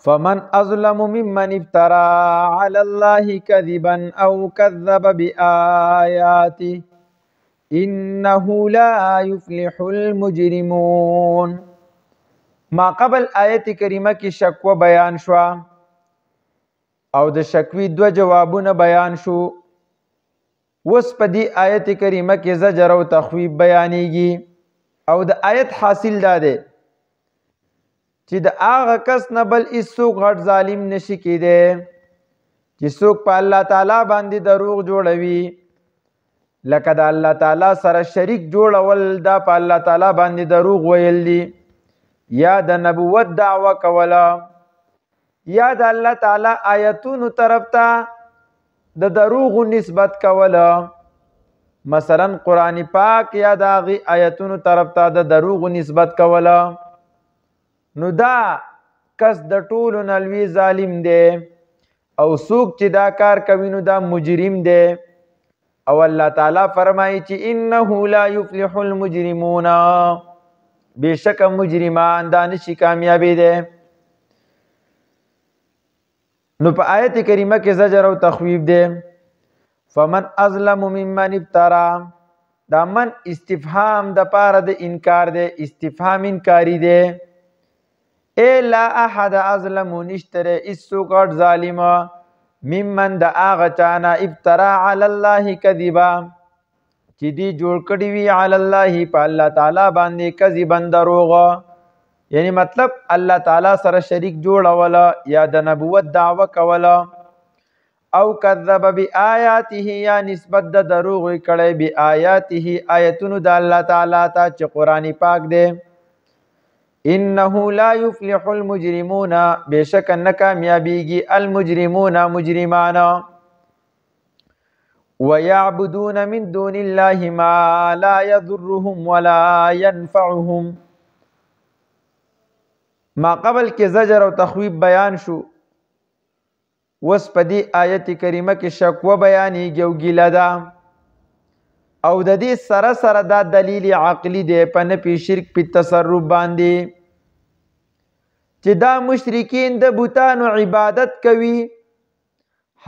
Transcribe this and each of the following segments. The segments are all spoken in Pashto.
فمن اظلم ممن افترى على الله كذبا او كذب بآياته انه لا يفلح المجرمون. ما قبل آیت کریمه کې شکوه بیان شو او د شکوی دو جوابونه بیان شو. وس په دې آیت کریمه کې زجر او تخویب بیانېږي او د آیت حاصل دا دی چې د هغه کس نه بل هیڅوک غټ ظالم نشي کېدی چې څوک په الله تعالی باندې دروغ جوړوي، لکه د الله تعالی سره شریک جوړول دا په الله تعالی باندې دروغ ویل دي، یا د نبوت دعوه کوله، یا د الله تعالی آیتونو طرف ته د دروغو نسبت کوله، مثلا قرآن پاک یا د هغې آیتونو طرف ته د دروغو نسبت کوله، نو دا کس د ټولو نه لوی ظالم دی او څوک چې دا کار کوي نو دا مجرم دی. او الله تعالی فرمایي چې انه لا یفلح المجرمون، بېشکه مجرمان دا نشي کامیابی دی. نو په آیت کریمه کې زجر او تخویب دی. فمن اظلم ممن افترا، دا من استفهام د پاره د انکار دی، استفهام انکاری دی. اے لا احد اظلم، نشتره هیڅوک غټ ظالم ممن د هغه چانه افترا علی الله کذبا چې دی جوړ کړي وي علی الله په الله تعالی باندې کذبا دروغ، یعنی مطلب الله تعالی سره شریک جوړوله یا د نبوت دعوه کوله، او کذب بآیاته یا نسبت د دروغ کړی بآیاته آیتونو د الله تعالی ته چې قرآن پاک دی. انه لا يفلح المجرمون، بشک نه کامیابیږي المجرمون مجرمان. ويعبدون من دون الله ما لا يضرهم ولا ينفعهم. ما قبل کې زجر او تخویب بیان شو، وس په دې آیت کریمه کې شکوه بیانېږي او ګیله ده، او د دې سره سره دا دلیل عقلی دی په نفي شرک په تصرف باندې چې دا مشرکین د بوتانو عبادت کوي،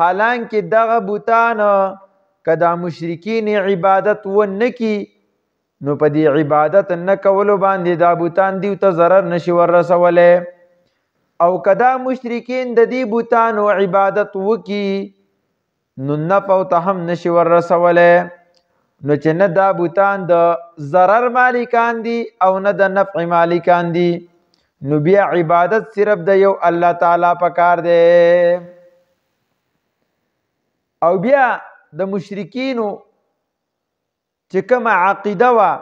حالانکه دغه بوتان که دا مشرکین عبادت ونه کی نو په دې عبادت نه کولو باندې دا بوتان دیو ته ضرر نشي ورسولی، او که دا مشرکین د دې بوتانو عبادت وکي نو نفع ته هم نشي ورسولی، نو چې نه دا بوتان د ضرر مالکان دي او نه د نفع مالکان دي، نو بیا عبادت صرف د یو الله تعالی پکار دی. او بیا د مشرکینو چې کومه عقیده وه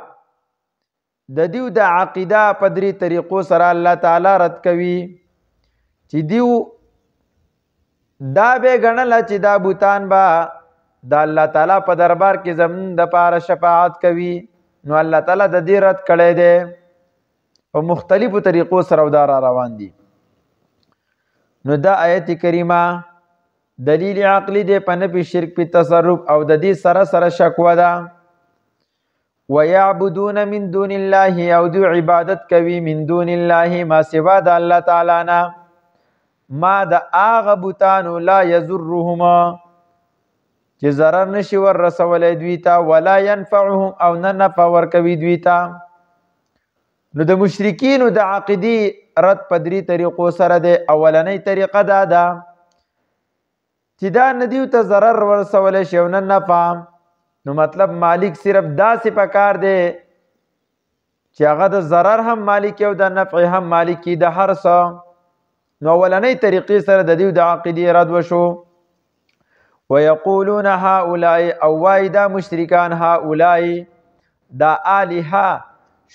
د دیو د عقیده په درې طریقو سره الله تعالی رد کوي، چې دیو دا به ګڼله چې دا بوتان به د الله تعالی په دربار کې زمون د پاره شفاعت کوي، نو الله تعالی د دې رد کړی دی په مختلفو طریقو سره دا را روان دي. نو دا آیت کریمه دلیل عقلی دی په نفي شرک په تصرف او د دې سره سره شکوه ده. ويعبدون من دون الله، او دو عبادت کوي من دون الله ما سوا د الله تعالی نه، ما د هغه بوتانو لا یضرهما چې ضرر نشي ور رسولی دوی ته، ولا ينفعهم او نه نفع ورکوي دوی ته. نو د مشرکینو د عقیدې رد په درې طریقو سره دی. اولنۍ طریقه دا ده چې دا نه دیو ته ضرر ورسولی شي او نه نفع، نو مطلب مالک صرف داسې پکار دی چې هغه د ضرر هم مالک او د نفع هم مالکی د هر څه. نو اولنۍ طریقې سره د دیو د عقیدې رد وشو. ويقولون هؤلاء، او وای دا مشرکان هؤلاء دا آلهه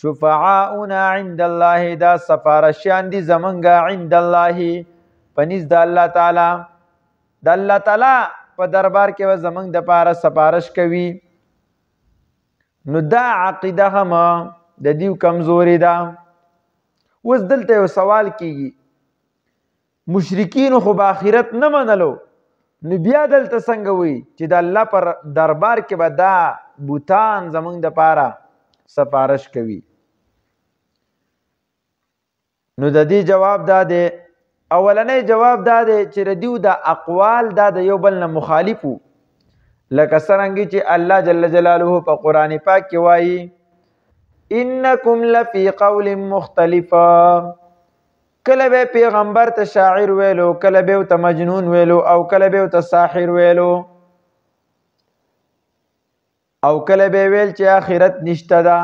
شفعاؤنا عند الله، دا سفارشیان دي زمونږه عند الله پنیز د الله تعالی، د الله تعالی په دربار کې به زمونږ د پاره سفارش کوي. نو دا عقیده هم د دیو کمزوري ده. اوس دلته یو سوال کیږي، مشرکین خو به آخرت نه منلو، نو بیا دلته څنګه وي چې د الله پر دربار کې به دا بوتان زمونږ د پاره سفارش کوي؟ نو د دې جواب دا دی اولنې جواب دا دی چې ردیو دا اقوال دا د یو بل نه مخالفو، لکه څرنګه چې الله جل جلاله په قرآن پاک کې وایي انکم لفی قول مختلف. کله به پیغمبر ته شاعر ویلو، کله به ته مجنون ویلو، او کله به ته ساحر ویلو، او کله به ویل چې آخرت نشته ده،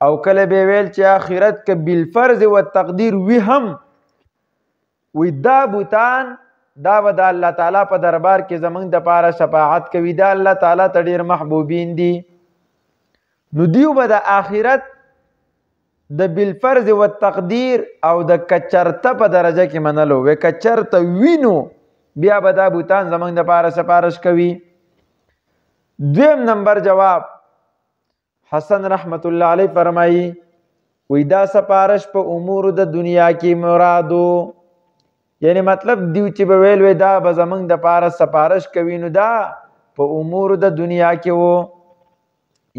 او کله به ویل چې آخرت که بالفرض و تقدیر وی هم وی دا بوتان دا به د الله تعالی په دربار کې زمونږ دپاره شفاعت کوي، دا الله تعالی ته ډېر محبوبین دي. نو دیو به د آخرت د بالفرض و تقدیر او د کچرته په درجه کې منلو، و کچرته وینو بیا به دا بوتان زمونږ دپاره سفارش کوي. دویم نمبر جواب حسن رحمت الله علیه فرمایي وی دا سفارش په امور د دنیا کې مرادو، یعنی مطلب دیو چې به ویل وی دا به زمونږ دپاره سفارش کوي نو دا په امور د دنیا کې وو،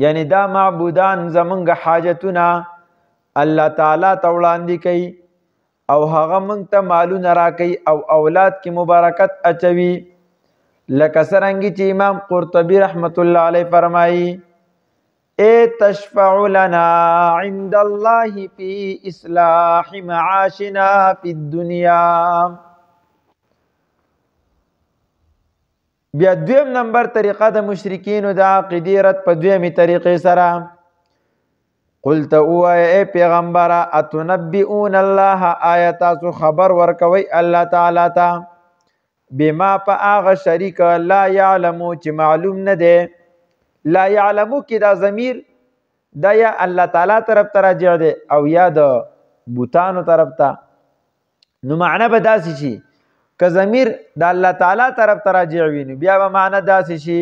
یعنی دا معبودان زمونږ حاجتونه الله تعالی ته وړاندې کوي او هغه موږ ته مالونه راکوي او اولاد کې مبارکت اچوي، لکه څرنګه چې امام قرطبي رحمت الله علیه فرمایي اے تشفع لنا عند الله فی اصلاح معاشنا فی الدنیا. بیا دویم نمبر طریقه د مشرکینو د عقیدې رد په دویمې طریقې سره قلت اوه اے پیغمبره اتنبئون الله آیا تاسو خبر ورکوي الله تعالی ته بما په هغه شریک لا یعلمو چې معلوم نه دی. لا یعلمو کې دا ضمیر دا یا الله تعالی طرف ته راجع دی او یا د بوتانو طرف ته، نو معنی به داسې شي که ضمیر د الله تعالی طرف ته راجع وي نو بیا به معنی داسې شي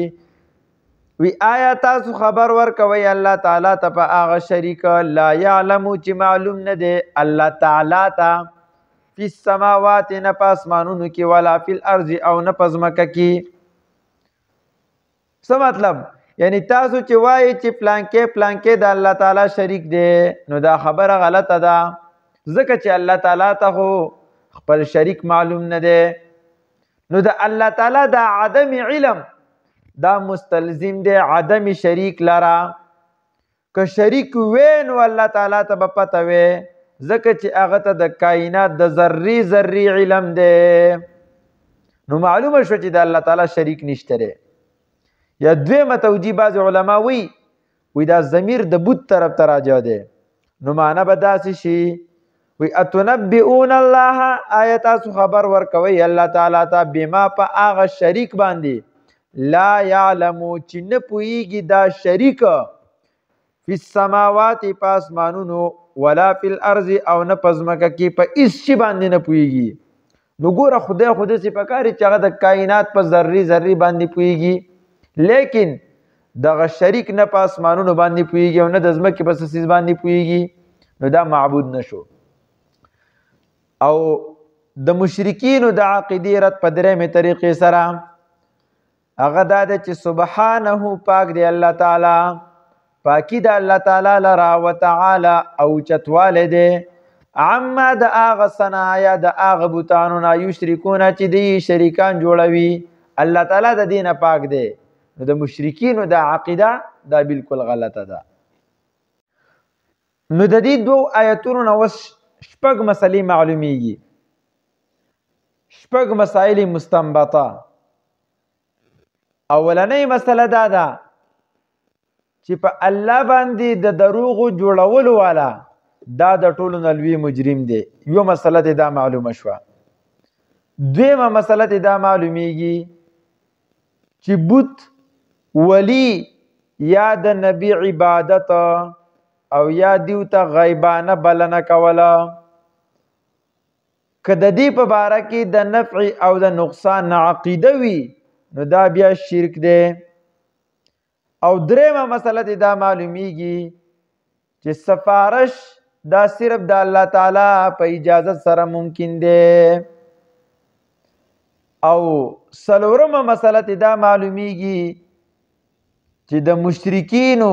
وی آیا تاسو خبر ورکوي الله تعالی ته په هغه شریک لا یعلمو چې معلوم نه دی الله تعالی ته فی السماوات نه په اسمانونو کې ولا فی الارض او نه په ځمکه کې. څه مطلب؟ یعنی تاسو چې وایي چې پلانکې د الله تعالی شریک دی نو دا خبره غلطه ده، ځکه چې الله تعالی ته خو خپل شریک معلوم نه دی. نو د الله تعالی دا عدم علم دا مستلزم دی عدم شریک لرا. که شریک وی نو الله تعالی ته به پته وی، ځکه چې هغه ته د کائنات د ذرې علم دی، نو معلومه شو چې د الله تعالی شریک نشته دی. یا دویمه توجیه بعض علما وی دا ضمیر د بت طرف ته راجع دی، نو معنی به داسې شي وی اتنبئون الله آیا تاسو خبر ورکوي الله تعالی ته بما په هغه شریک باندې لا یعلمو چې نه پوهیږي دا شریک فی السماوات په اسمانونو ولا فی الارض او نه په ځمکه کې په هیڅ شي باندې نه پوهیږي. نو ګوره خدای سي پکاري چې هغه د کائنات په ذرې باندې پوهیږي، لیکن دغه شریک نه په اسمانونو باندې پوهیږي او نه د ځمکې په څه څیز باندې پوهیږي، نو دا معبود نشو. او د مشرکینو د عقیدې رد په درېمې طریقې سره هغه دا ده چې سبحانه پاک دی الله تعالی، پاکی د الله تعالی لرا وتعالی او چتواله دی عما د هغه صنایع د هغه بوتانو نه یشرکونه چې دی شریکان جوړوي، الله تعالی د دینه پاک دی. نو د مشرکینو د عقیده دا بالکل غلطه ده. نو د دې دوه آیتونو نه وس شپږ مسلې معلومیږي، شپږ مسائل مستنبطه. اولنۍ مسله دا ده چې په الله باندې د دروغو جوړولو والا دا د ټولو نه لوی مجرم دی. یو مسله ته دا معلومه شوه. دویمه مسله ته دا معلومیږي چې بت ولی یا د نبی عبادت او یا دیو ته غیبانه بلنه کوله، که د دې په باره کې د نفع او د نقصان عقیده وي نو دا بیا شرک دی. او درېمه مسله ته دا معلومیږي چې سفارش دا صرف د الله تعالی په اجازت سره ممکن دی. او څلورمه مسله ته دا معلومیږي چې د مشرکینو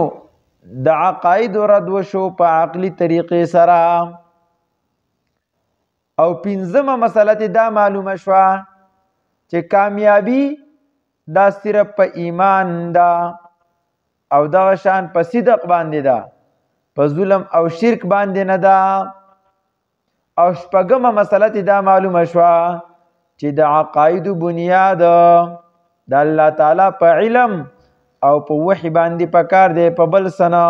د عقاید رد وشو په عقلی طریقې سره. او پنځمه مسله ته دا معلومه شوه چې کامیابی دا صرف په ایمان دا او دغه شان په صدق باندې دا په ظلم او شرک باندې نه دا او شپږمه مسله ته دا معلومه شوه چې د عقاید بنیاد د الله تعالی په علم او په وحی باندې پکار دی په بل سنه